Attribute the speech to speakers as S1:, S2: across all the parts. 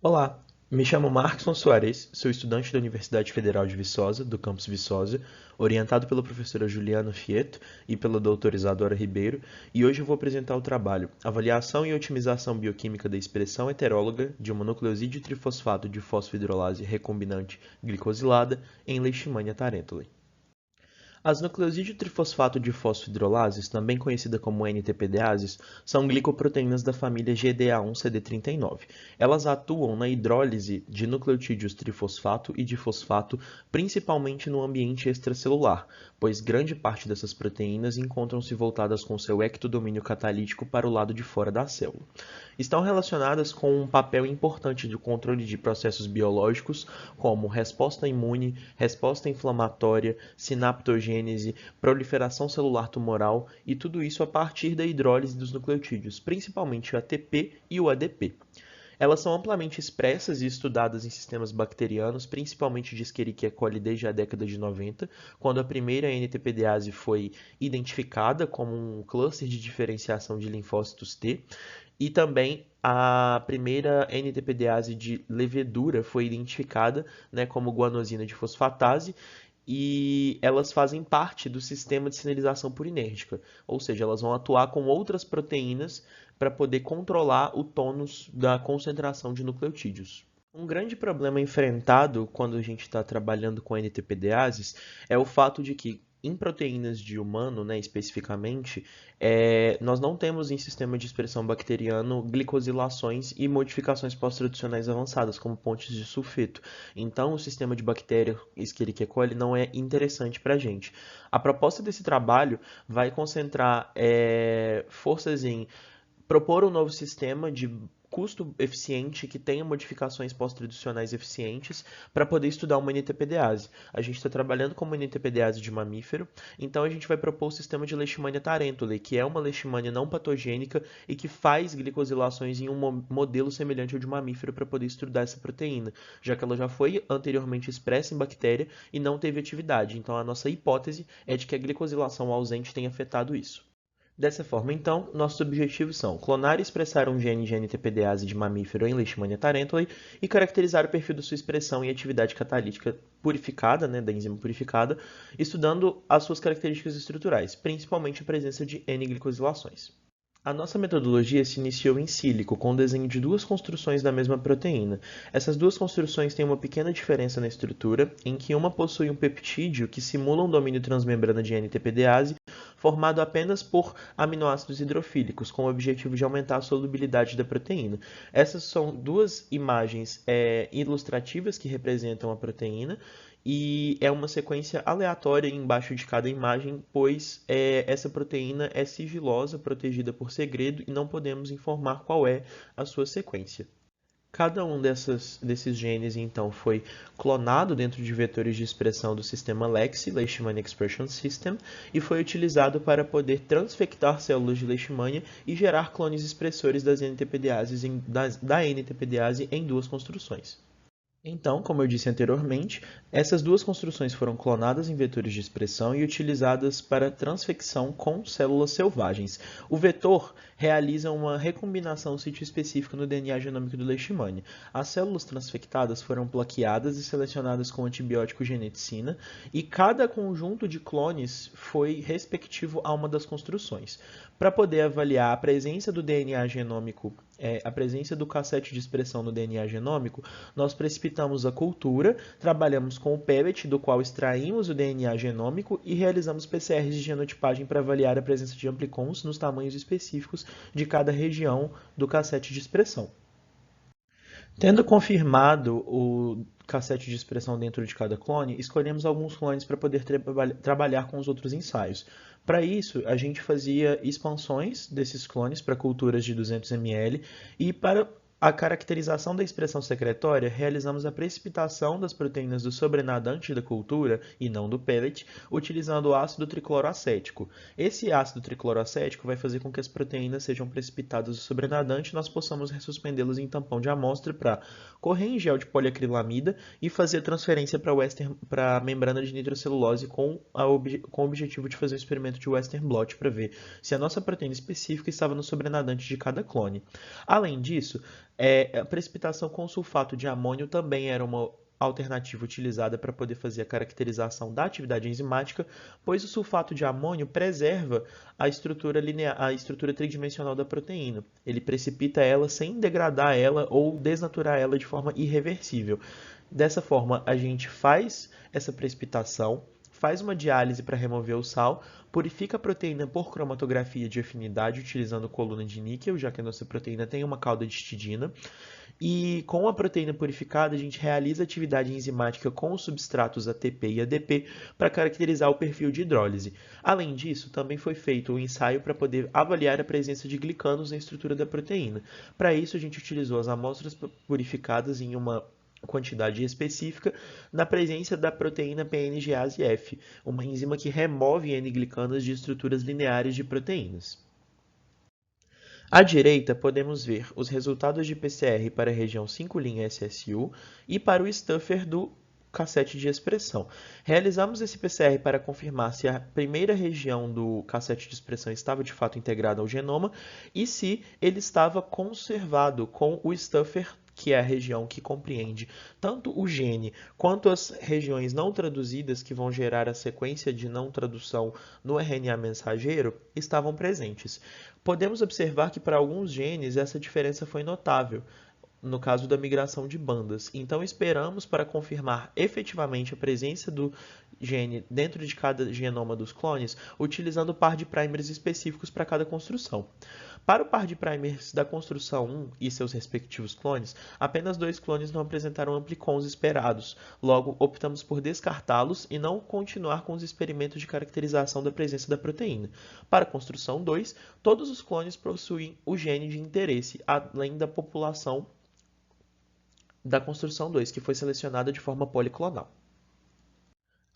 S1: Olá, me chamo Marcson Soares, sou estudante da Universidade Federal de Viçosa, do campus Viçosa, orientado pela professora Juliana Fieto e pela doutora Isadora Ribeiro, e hoje eu vou apresentar o trabalho Avaliação e Otimização Bioquímica da Expressão Heteróloga de uma nucleosídeo trifosfato de fosfodhidrolase recombinante glicosilada em Leishmania tarentulae. As nucleosídeo trifosfato de fosfodhidrolases, também conhecida como NTPDases, são glicoproteínas da família GDA1-CD39. Elas atuam na hidrólise de nucleotídeos trifosfato e difosfato, principalmente no ambiente extracelular, pois grande parte dessas proteínas encontram-se voltadas com seu ectodomínio catalítico para o lado de fora da célula. Estão relacionadas com um papel importante de controle de processos biológicos, como resposta imune, resposta inflamatória, sinaptogênese, proliferação celular tumoral e tudo isso a partir da hidrólise dos nucleotídeos, principalmente o ATP e o ADP. Elas são amplamente expressas e estudadas em sistemas bacterianos, principalmente de Escherichia coli desde a década de 90, quando a primeira NTPDase foi identificada como um cluster de diferenciação de linfócitos T, e também a primeira NTPDase de levedura foi identificada, né, como guanosina de fosfatase, e elas fazem parte do sistema de sinalização purinérgica, ou seja, elas vão atuar com outras proteínas para poder controlar o tônus da concentração de nucleotídeos. Um grande problema enfrentado quando a gente está trabalhando com NTPDases é o fato de que em proteínas de humano, né, especificamente, nós não temos em sistema de expressão bacteriano glicosilações e modificações pós-traducionais avançadas, como pontes de sulfeto. Então, o sistema de bactéria Escherichia coli não é interessante para a gente. A proposta desse trabalho vai concentrar forças em propor um novo sistema de custo eficiente que tenha modificações pós-traducionais eficientes para poder estudar uma NTPDase. A gente está trabalhando com uma NTPDase de mamífero, então a gente vai propor o sistema de Leishmania tarentulae, que é uma leishmania não patogênica e que faz glicosilações em um modelo semelhante ao de mamífero para poder estudar essa proteína, já que ela já foi anteriormente expressa em bactéria e não teve atividade. Então a nossa hipótese é de que a glicosilação ausente tenha afetado isso. Dessa forma, então, nossos objetivos são clonar e expressar um gene de NTPDase de mamífero em Leishmania tarentulae e caracterizar o perfil de sua expressão e atividade catalítica purificada, né, da enzima purificada, estudando as suas características estruturais, principalmente a presença de N-glicosilações. A nossa metodologia se iniciou em sílico, com o desenho de duas construções da mesma proteína. Essas duas construções têm uma pequena diferença na estrutura, em que uma possui um peptídeo que simula um domínio transmembrana de NTPDase, formado apenas por aminoácidos hidrofílicos, com o objetivo de aumentar a solubilidade da proteína. Essas são duas imagens ilustrativas que representam a proteína, e é uma sequência aleatória embaixo de cada imagem, pois essa proteína é sigilosa, protegida por segredo, e não podemos informar qual é a sua sequência. Cada um desses genes, então, foi clonado dentro de vetores de expressão do sistema LEXI, Leishmania Expression System, e foi utilizado para poder transfectar células de Leishmania e gerar clones expressores das NTPDases da NTPDase em duas construções. Então, como eu disse anteriormente, essas duas construções foram clonadas em vetores de expressão e utilizadas para transfecção com células selvagens. O vetor realiza uma recombinação sítio-específica no DNA genômico do Leishmania. As células transfectadas foram plaqueadas e selecionadas com antibiótico geneticina, e cada conjunto de clones foi respectivo a uma das construções. Para poder avaliar a presença do DNA genômico, a presença do cassete de expressão no DNA genômico, nós precipitamos a cultura, trabalhamos com o pellet, do qual extraímos o DNA genômico e realizamos PCRs de genotipagem para avaliar a presença de amplicons nos tamanhos específicos de cada região do cassete de expressão. Tendo confirmado o cassete de expressão dentro de cada clone, escolhemos alguns clones para poder trabalhar com os outros ensaios. Para isso, a gente fazia expansões desses clones para culturas de 200 ml e para a caracterização da expressão secretória, realizamos a precipitação das proteínas do sobrenadante da cultura, e não do pellet, utilizando o ácido tricloroacético. Esse ácido tricloroacético vai fazer com que as proteínas sejam precipitadas do sobrenadante e nós possamos ressuspendê-las em tampão de amostra para correr em gel de poliacrilamida e fazer transferência para a membrana de nitrocelulose com o objetivo de fazer um experimento de Western blot para ver se a nossa proteína específica estava no sobrenadante de cada clone. Além disso, A precipitação com sulfato de amônio também era uma alternativa utilizada para poder fazer a caracterização da atividade enzimática, pois o sulfato de amônio preserva a estrutura linear, a estrutura tridimensional da proteína. Ele precipita ela sem degradar ela ou desnaturar ela de forma irreversível. Dessa forma, a gente faz essa precipitação, faz uma diálise para remover o sal, purifica a proteína por cromatografia de afinidade utilizando coluna de níquel, já que a nossa proteína tem uma cauda de histidina. E com a proteína purificada, a gente realiza atividade enzimática com os substratos ATP e ADP para caracterizar o perfil de hidrólise. Além disso, também foi feito um ensaio para poder avaliar a presença de glicanos na estrutura da proteína. Para isso, a gente utilizou as amostras purificadas em uma quantidade específica na presença da proteína PNGase F, uma enzima que remove N-glicanas de estruturas lineares de proteínas. À direita, podemos ver os resultados de PCR para a região 5' SSU e para o stuffer do cassete de expressão. Realizamos esse PCR para confirmar se a primeira região do cassete de expressão estava de fato integrada ao genoma e se ele estava conservado com o stuffer, que é a região que compreende tanto o gene quanto as regiões não traduzidas que vão gerar a sequência de não tradução no RNA mensageiro, estavam presentes. Podemos observar que para alguns genes essa diferença foi notável, no caso da migração de bandas. Então, esperamos para confirmar efetivamente a presença do gene dentro de cada genoma dos clones, utilizando par de primers específicos para cada construção. Para o par de primers da construção 1 e seus respectivos clones, apenas 2 clones não apresentaram amplicons esperados. Logo, optamos por descartá-los e não continuar com os experimentos de caracterização da presença da proteína. Para a construção 2, todos os clones possuem o gene de interesse, além da população da construção 2, que foi selecionada de forma policlonal.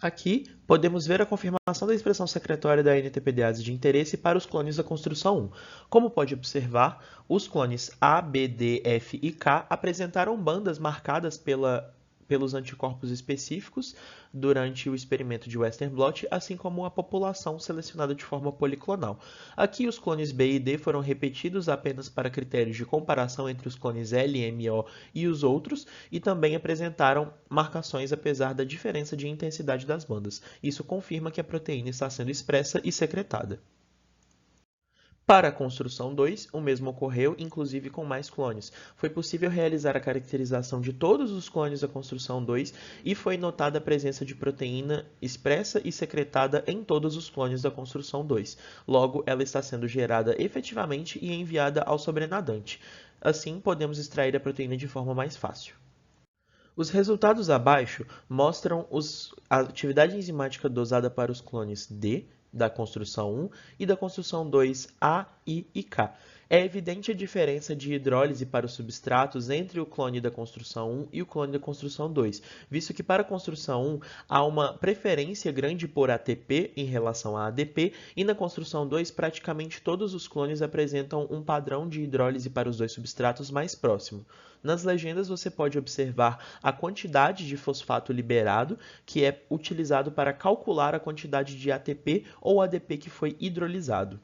S1: Aqui, podemos ver a confirmação da expressão secretória da NTPDase de interesse para os clones da construção 1. Como pode observar, os clones A, B, D, F e K apresentaram bandas marcadas pelos anticorpos específicos durante o experimento de Western blot, assim como a população selecionada de forma policlonal. Aqui, os clones B e D foram repetidos apenas para critérios de comparação entre os clones L, M, O e os outros, e também apresentaram marcações apesar da diferença de intensidade das bandas. Isso confirma que a proteína está sendo expressa e secretada. Para a construção 2, o mesmo ocorreu, inclusive com mais clones. Foi possível realizar a caracterização de todos os clones da construção 2 e foi notada a presença de proteína expressa e secretada em todos os clones da construção 2. Logo, ela está sendo gerada efetivamente e enviada ao sobrenadante. Assim, podemos extrair a proteína de forma mais fácil. Os resultados abaixo mostram a atividade enzimática dosada para os clones D, da construção 1 e da construção 2, A, I e K. É evidente a diferença de hidrólise para os substratos entre o clone da construção 1 e o clone da construção 2, visto que para a construção 1 há uma preferência grande por ATP em relação a ADP, e na construção 2 praticamente todos os clones apresentam um padrão de hidrólise para os dois substratos mais próximo. Nas legendas você pode observar a quantidade de fosfato liberado, que é utilizado para calcular a quantidade de ATP ou ADP que foi hidrolisado.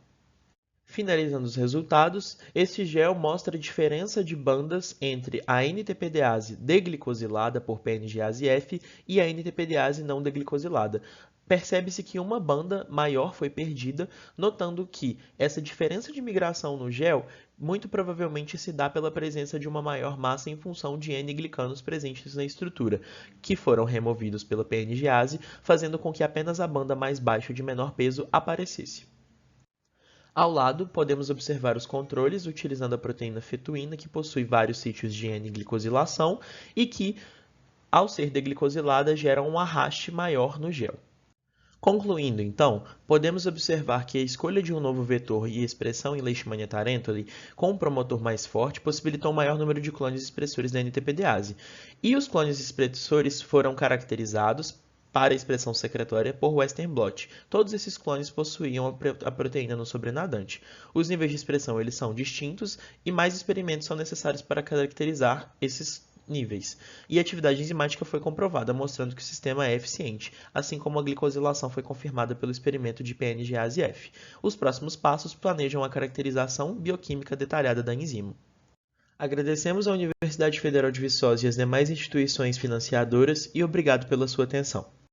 S1: Finalizando os resultados, este gel mostra a diferença de bandas entre a NTPDase deglicosilada por PNGase F e a NTPDase não deglicosilada. Percebe-se que uma banda maior foi perdida, notando que essa diferença de migração no gel muito provavelmente se dá pela presença de uma maior massa em função de N-glicanos presentes na estrutura, que foram removidos pela PNGase, fazendo com que apenas a banda mais baixa de menor peso aparecesse. Ao lado, podemos observar os controles utilizando a proteína fetuína, que possui vários sítios de N-glicosilação e que, ao ser deglicosilada, gera um arraste maior no gel. Concluindo, então, podemos observar que a escolha de um novo vetor e expressão em Leishmania tarentuli com um promotor mais forte possibilitou um maior número de clones expressores da NTPDase. E os clones expressores foram caracterizados para a expressão secretória por Western blot. Todos esses clones possuíam a proteína no sobrenadante. Os níveis de expressão eles são distintos e mais experimentos são necessários para caracterizar esses níveis. E a atividade enzimática foi comprovada, mostrando que o sistema é eficiente, assim como a glicosilação foi confirmada pelo experimento de PNGase F. Os próximos passos planejam a caracterização bioquímica detalhada da enzima. Agradecemos à Universidade Federal de Viçosa e às demais instituições financiadoras e obrigado pela sua atenção.